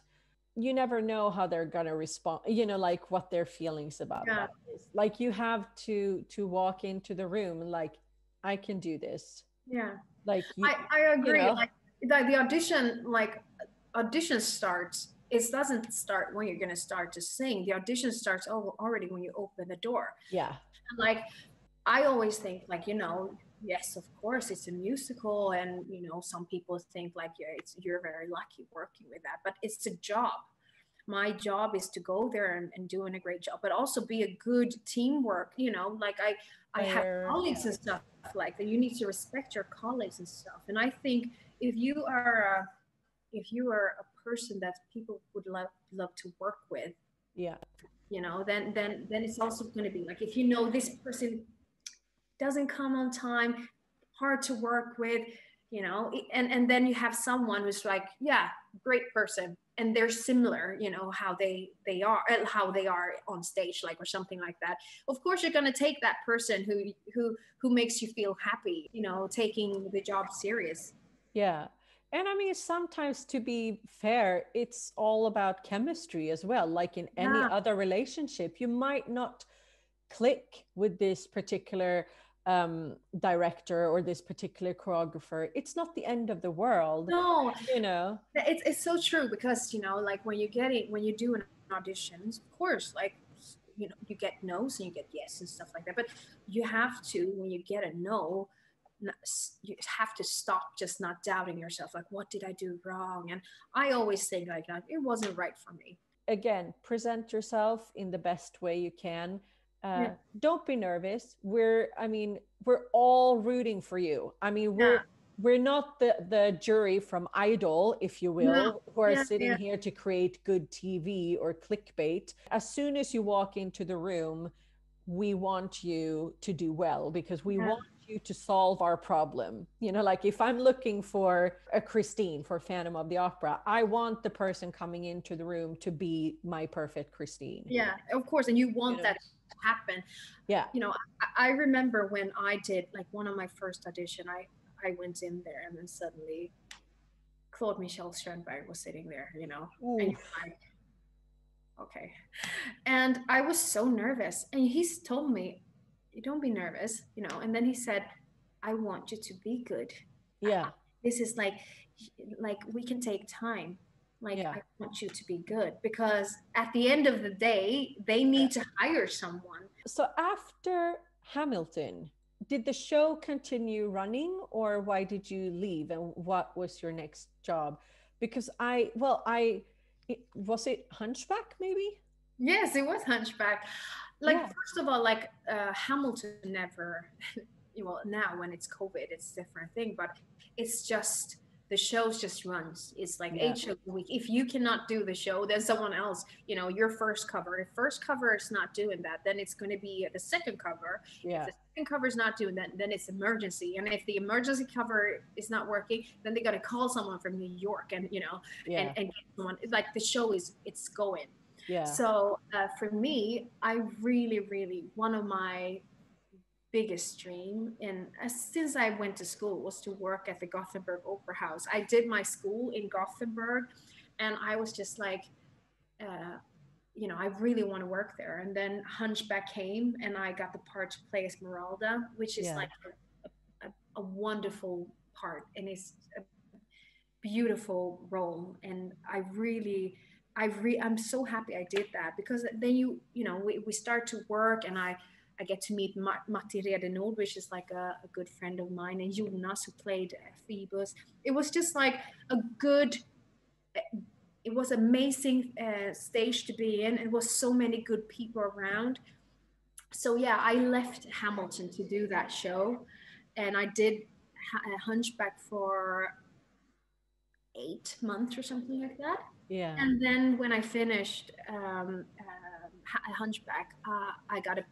you never know how they're going to respond, you know, like what their feelings about Yeah. that is. Like you have to walk into the room and like, I can do this. Yeah. Like I you agree. know, Like the audition, like audition starts, it doesn't start when you're gonna start to sing. The audition starts already when you open the door. yeah, And like I always think like, you know, yes, of course it's a musical, and you know, some people think like, yeah, you're very lucky working with that, but it's a job. My job is to go there and doing a great job, but also be a good teamwork, you know, like I have player, colleagues and stuff like that. You need to respect your colleagues and stuff. And I think if you are a person that people would love to work with, yeah, you know, then it's also going to be like, if you know this person doesn't come on time, hard to work with, you know, and then you have someone who's like, yeah, great person, and they're similar, you know, how they are on stage, like, or something like that. Of course you're going to take that person who makes you feel happy, you know, taking the job serious. yeah. And I mean, sometimes to be fair, it's all about chemistry as well. Like in any Yeah. other relationship, you might not click with this particular director or this particular choreographer. It's not the end of the world, No, you know. it's so true, because you know, like when you do an auditions, of course, like, you know, you get no's and you get yes and stuff like that, but you have to, when you get a no, you have to stop just not doubting yourself, like, what did I do wrong? And I always think like that, it wasn't right for me. Again, present yourself in the best way you can. Yeah. Don't be nervous. I mean, we're all rooting for you. I mean, Yeah. we're not the jury from Idol, if you No. will, who are Yeah. sitting Yeah. here to create good TV or clickbait. As soon as you walk into the room, we want you to do well, because we Yeah. want you to solve our problem. You know, like if I'm looking for a Christine for Phantom of the Opera, I want the person coming into the room to be my perfect Christine. Yeah, of course, and you You want know? that to happen. Yeah. You know, I remember when I did like one of my first audition, I went in there and then suddenly Claude Michel Schoenberg was sitting there, you know, and Ooh. you're like, okay. And I was so nervous. And he's told me, you don't be nervous, you know. And then he said, I want you to be good. Yeah. This is like we can take time. Like, Yeah. I want you to be good, because at the end of the day, they need to hire someone. So after Hamilton, did the show continue running, or why did you leave, and what was your next job? Because was it Hunchback maybe? Yes, it was Hunchback. Like, Yeah. first of all, like, Hamilton never, well, now when it's COVID, it's a different thing, but it's just, the shows just runs. It's like Yeah. 8 shows a week. If you cannot do the show, then someone else, you know, your first cover. If first cover is not doing that, then it's going to be the second cover. If Yeah. the second cover is not doing that, then it's emergency. And if the emergency cover is not working, then they got to call someone from New York, and, you know, Yeah. and get someone. It's like the show it's going. Yeah. So for me, I really, really, one of my biggest dream, and since I went to school, was to work at the Gothenburg Opera House. I did my school in Gothenburg, and I was just like, uh, you know, I really want to work there. And then Hunchback came, and I got the part to play Esmeralda, which is Yeah. like a wonderful part, and it's a beautiful role. And I'm so happy I did that, because then you know, we start to work, and I get to meet Matti Redenord, which is like a good friend of mine, and Jonas, who played Phoebus. It was just like a good, it was amazing stage to be in. It was so many good people around. So yeah, I left Hamilton to do that show, and I did Hunchback for 8 months or something like that. Yeah. And then when I finished Hunchback, I got a.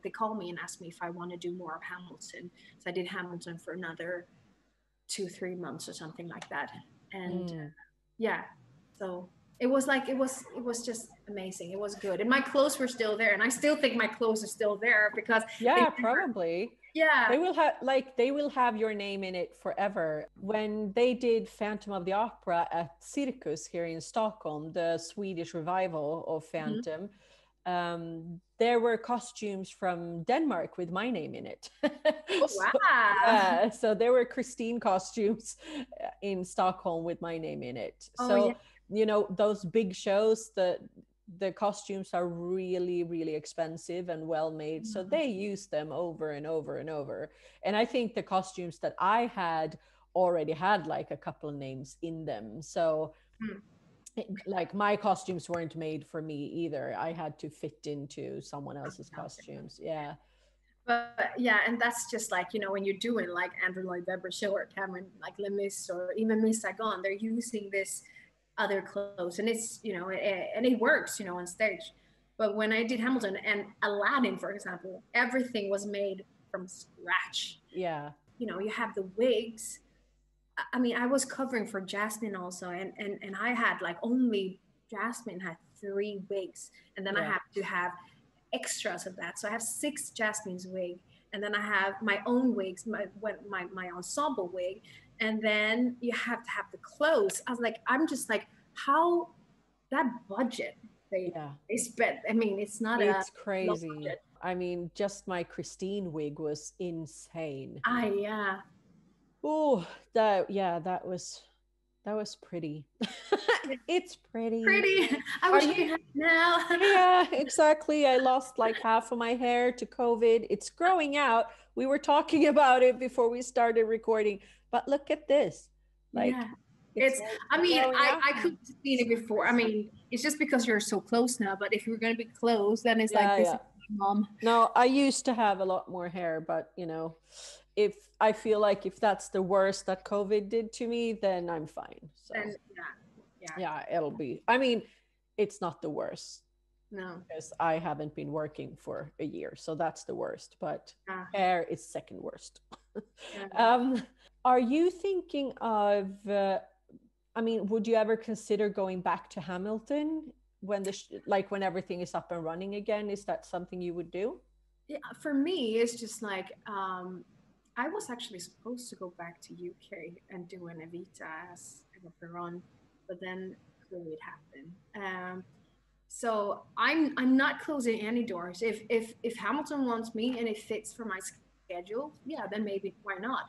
They called me and asked me if I want to do more of Hamilton. So I did Hamilton for another 2-3 months or something like that. And yeah, so it was like it was just amazing. It was good, and my clothes were still there, and I still think my clothes are still there because Yeah, probably. yeah, They will have your name in it forever. When they did Phantom of the Opera at Cirkus here in Stockholm, the Swedish revival of Phantom, there were costumes from Denmark with my name in it. Oh, wow. So there were Christine costumes in Stockholm with my name in it. Oh, So yeah. you know, those big shows, the costumes are really, really expensive and well made. So they use them over and over and over. And I think the costumes that I had already had like a couple of names in them. So like my costumes weren't made for me either. I had to fit into someone else's costumes. Yeah. But yeah, and that's just like, when you're doing like Andrew Lloyd Webber show or Cameron, like Les Mis or even Miss Saigon, they're using this other clothes, and it's, and it works, on stage. But when I did Hamilton and Aladdin, for example, everything was made from scratch. Yeah. You have the wigs. I mean, I was covering for Jasmine also, and I had like only Jasmine had 3 wigs, and then I have to have extras of that. So I have 6 Jasmine's wig, and then I have my own wigs, my ensemble wig, and then you have to have the clothes. I was like, I'm just like, how that budget they spent. I mean, it's not it's crazy. I mean, just my Christine wig was insane. Yeah. Oh, that was pretty. It's pretty. I wish I had now. Yeah, exactly. I lost like half of my hair to COVID. It's growing out. We were talking about it before we started recording, but look at this. Like, it's I mean, I could have seen it before. I mean, it's just because you're so close now, but if you're going to be close, then it's like this is my mom. No, I used to have a lot more hair, but if I feel like if that's the worst that COVID did to me, then I'm fine. So then, yeah, it'll be. I mean, it's not the worst. No, because I haven't been working for a year, so that's the worst. But hair is second worst. Are you thinking of? I mean, would you ever consider going back to Hamilton when when everything is up and running again? Is that something you would do? Yeah, for me, it's just like I was actually supposed to go back to UK and do an Evita as a run, but then COVID happened. So I'm not closing any doors. If Hamilton wants me and it fits for my schedule, yeah, then maybe why not?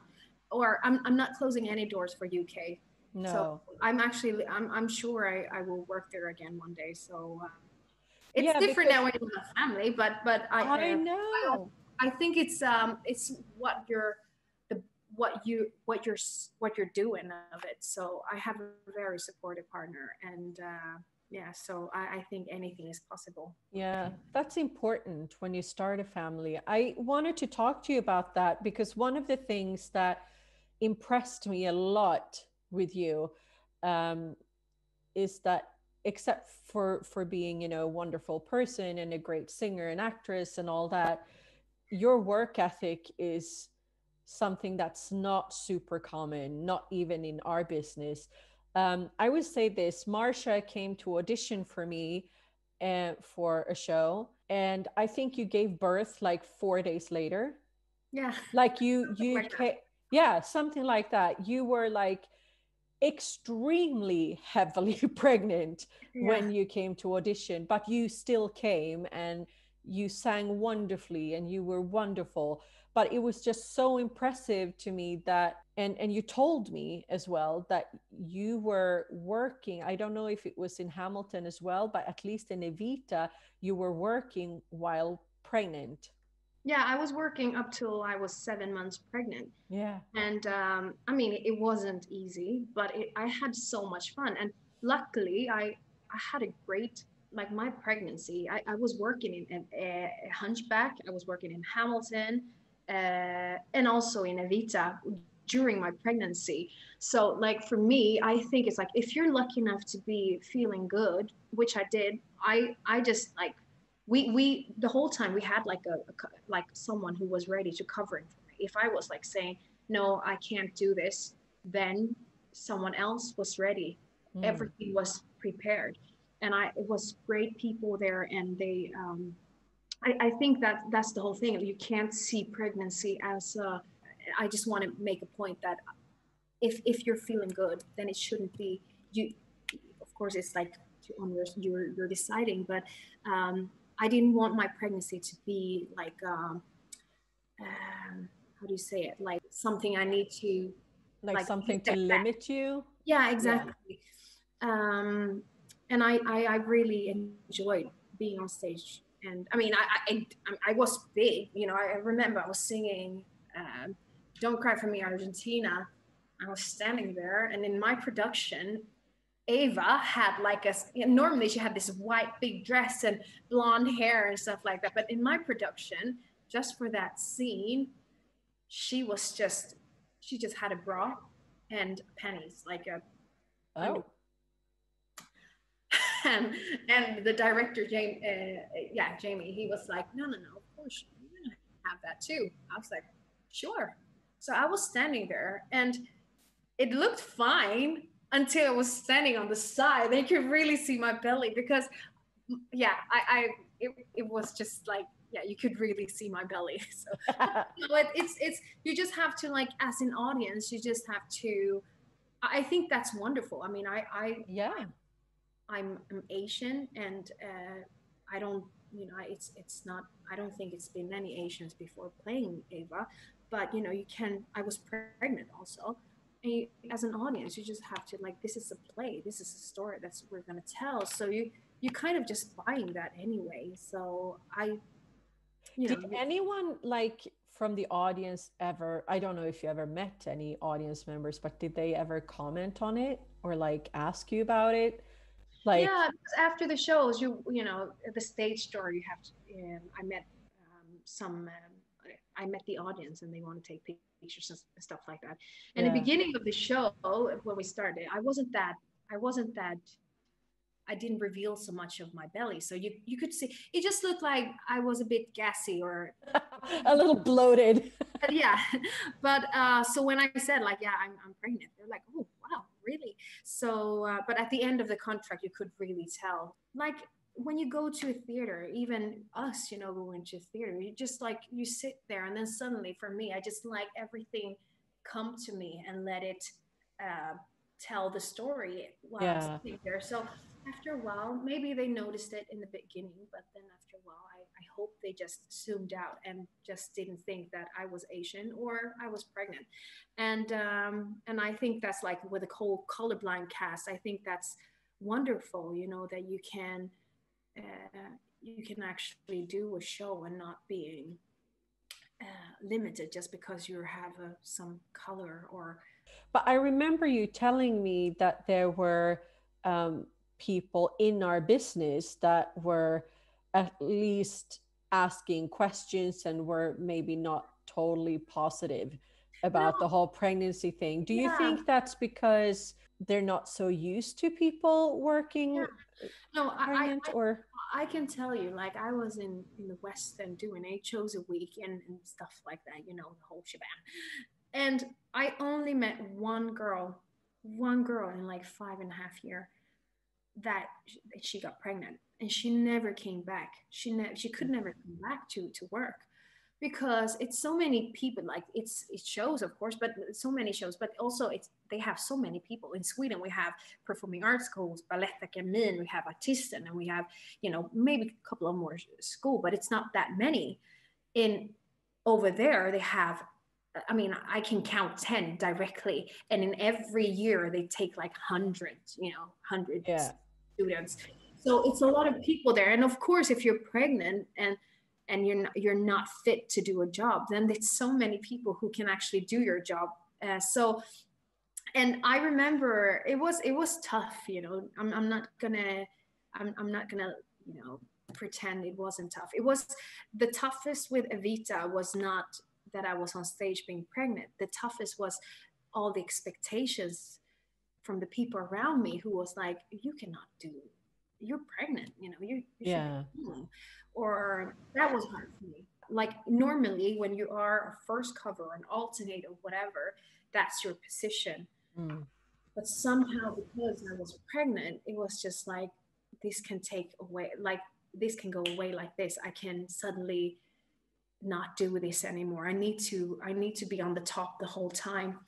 Or I'm not closing any doors for UK. No. So I'm sure I will work there again one day. So it's different now when you have a family, but I know. I think it's what you're doing of it. So I have a very supportive partner, and so I think anything is possible. Yeah, that's important when you start a family. I wanted to talk to you about that because one of the things that impressed me a lot with you is that except for being a wonderful person and a great singer and actress and all that, your work ethic is something that's not super common, not even in our business. I would say this: Marsha came to audition for me for a show, and I think you gave birth like 4 days later. Yeah, like you yeah, something like that. You were like extremely heavily pregnant when you came to audition, but you still came and you sang wonderfully and you were wonderful. But it was just so impressive to me that, and you told me as well that you were working, I don't know if it was in Hamilton as well, but at least in Evita, you were working while pregnant. Yeah, I was working up till I was 7 months pregnant. Yeah. And I mean, it wasn't easy, but I had so much fun. And luckily, I had a great, like my pregnancy, I was working in a Hunchback, I was working in Hamilton, and also in Evita during my pregnancy. So, like for me, I think it's like if you're lucky enough to be feeling good, which I did, I just like we the whole time we had like like someone who was ready to cover it for me. If I was like saying no, I can't do this, then someone else was ready. Mm. Everything was prepared, and it was great people there, and they I think that that's the whole thing. You can't see pregnancy as I just want to make a point that if you're feeling good, then it shouldn't be you. Of course, it's like on you're deciding, but I didn't want my pregnancy to be like how do you say it? Like something I need to Like like something to get back. limit you. Yeah, Yeah. exactly. Um, and I really enjoyed being on stage. And I mean, I was big. You know, I remember I was singing "Don't Cry for Me, Argentina." I was standing there, and in my production, Ava had like normally she had this white big dress and blonde hair and stuff like that. But in my production, just for that scene, she was just she just had a bra and panties, like a under. Oh. And the director, Jamie, he was like, no, of course you're gonna have that too. I was like, sure. So I was standing there, and it looked fine until I was standing on the side. They could really see my belly because, yeah, it was just like, yeah, you could really see my belly. So you know, it's you just have to like as an audience, you just have to. I think that's wonderful. I mean, Yeah. I'm Asian, and I don't, you know, it's not. I don't think it's been many Asians before playing Ava, but you know, you can. I was pregnant also. And you, as an audience, you just have to like, this is a play, this is a story that's we're gonna tell. So you kind of just buying that anyway. So you know, Did anyone like from the audience ever, I don't know if you ever met any audience members, but did they ever comment on it or like ask you about it? Like, yeah, because after the shows, you know, the stage door, you have to. I met some. I met the audience, and they want to take pictures and stuff like that. And the yeah. beginning of the show, when we started, I wasn't that. I wasn't that. I didn't reveal so much of my belly, so you could see. It just looked like I was a bit gassy, or A little bloated. yeah. But so when I said like, yeah, I'm pregnant, they're like, oh wow, really? So but at the end of the contract, you could really tell, like when you go to a theater, even us, you know, going to theater, you just like you sit there, and then suddenly for me, I just like everything come to me and let it uh, tell the story while I'm Yeah. sitting there. So after a while, maybe they noticed it in the beginning, but then after a while, I hope they just zoomed out and just didn't think that I was Asian or I was pregnant. And I think that's like with a whole colorblind cast. I think that's wonderful, you know, that you can actually do a show and not being limited just because you have some color or But I remember you telling me that there were um, people in our business that were at least asking questions and were maybe not totally positive no, about the whole pregnancy thing. Do you yeah, think that's because they're not so used to people yeah. working No, pregnant or? I can tell you, like I was in the West and doing 8 shows a week and stuff like that, you know, the whole shebang. And I only met one girl in like 5.5 years that she got pregnant, and she never came back. She could never come back to work because it's so many people. Like it shows, of course, but so many shows, but also it's they have so many people in Sweden. We have performing arts schools, Balettakademin, we have Artisten, and we have, you know, maybe a couple of more school, but it's not that many. In over there they have, I mean, I can count 10 directly, and in every year they take like hundreds, you know, hundreds Yeah. students. So it's a lot of people there. And of course, if you're pregnant and you're not fit to do a job, then there's so many people who can actually do your job. And I remember it was tough, I'm not gonna pretend it wasn't tough. It was the toughest with Evita was not that I was on stage being pregnant. The toughest was all the expectations from the people around me, who was like, you cannot do, you're pregnant, you Yeah. should, or that was hard for me. Like normally when you are a first cover, an alternate or whatever, that's your position. But somehow because I was pregnant, it was just like, this can take away, like this can go away like this. I can suddenly not do this anymore. I need to be on the top the whole time.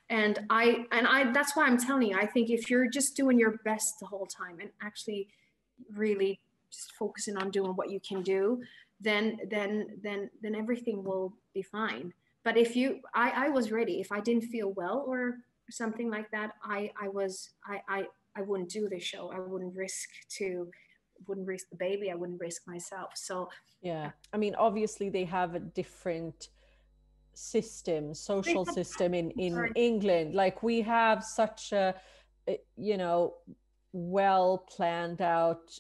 And I that's why I'm telling you, I think if you're just doing your best the whole time and actually really just focusing on doing what you can do, then everything will be fine. But if I was ready. If I didn't feel well or something like that, I wouldn't do this show. I wouldn't risk the baby. I wouldn't risk myself. So yeah, I mean, obviously they have a different social system in England. Like we have such a well planned out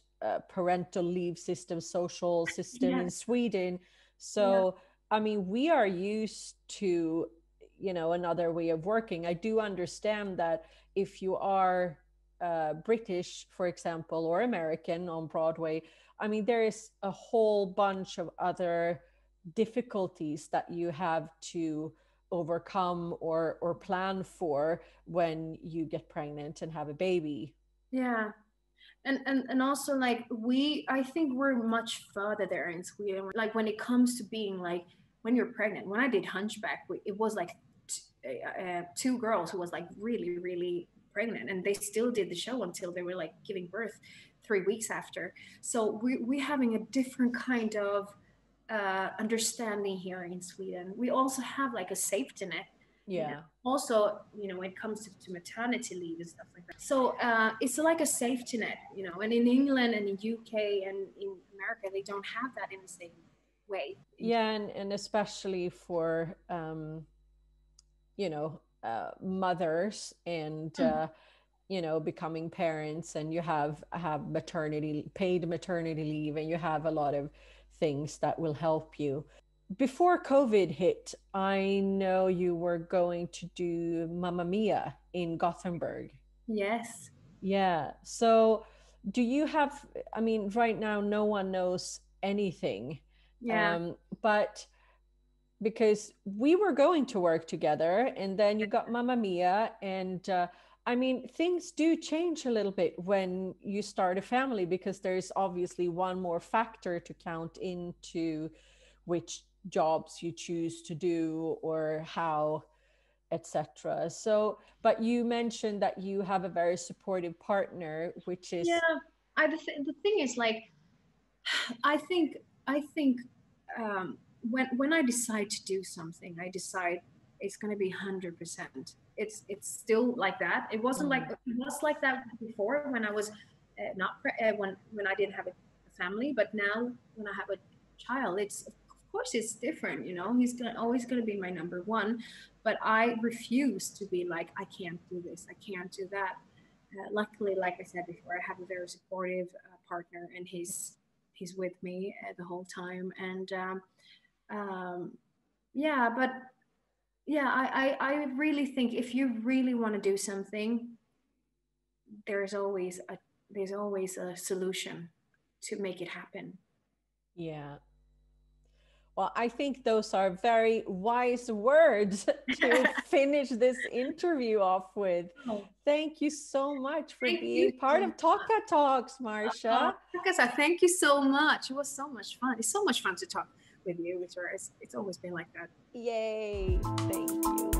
parental leave system, social system in Sweden. So I mean, we are used to another way of working. I do understand that if you are British, for example, or American on Broadway, I mean, there is a whole bunch of other difficulties that you have to overcome or plan for when you get pregnant and have a baby. Yeah. And also like I think we're much further there in Sweden. Like when it comes to being like, when you're pregnant, when I did Hunchback, it was like two girls who was like really, really pregnant, and they still did the show until they were like giving birth 3 weeks after. So we're having a different kind of understanding here in Sweden. We also have like a safety net. Yeah. Also, when it comes to maternity leave and stuff like that. So it's like a safety net, and in England and in UK and in America, they don't have that in the same way. Yeah, and especially for mothers and becoming parents, and you have paid maternity leave, and you have a lot of things that will help you. Before COVID hit, I know you were going to do Mamma Mia in Gothenburg. Yes. Yeah. So do you have, I mean, right now no one knows anything. Yeah. But because we were going to work together, and then you got Mamma Mia, and I mean, things do change a little bit when you start a family, because there's obviously one more factor to count into which jobs you choose to do or how, etc. So, but you mentioned that you have a very supportive partner, which is the thing is, like, I think when I decide to do something, I decide it's going to be 100%. It's still like that. It wasn't like it was like that before when I was when I didn't have a family, but now when I have a child, it's, of course it's different. He's always going to be my number one, but I refuse to be like, I can't do this, I can't do that. Luckily, like I said before, I have a very supportive partner, and he's with me the whole time. And I really think if you really want to do something, there's always a solution to make it happen. Yeah. Well, I think those are very wise words to finish this interview off with. Thank you so much for being part of Tocca Talks, Marsha. Tocca, thank you so much. It was so much fun. It's so much fun to talk with you, Victoria. It's always been like that. Yay. Thank you.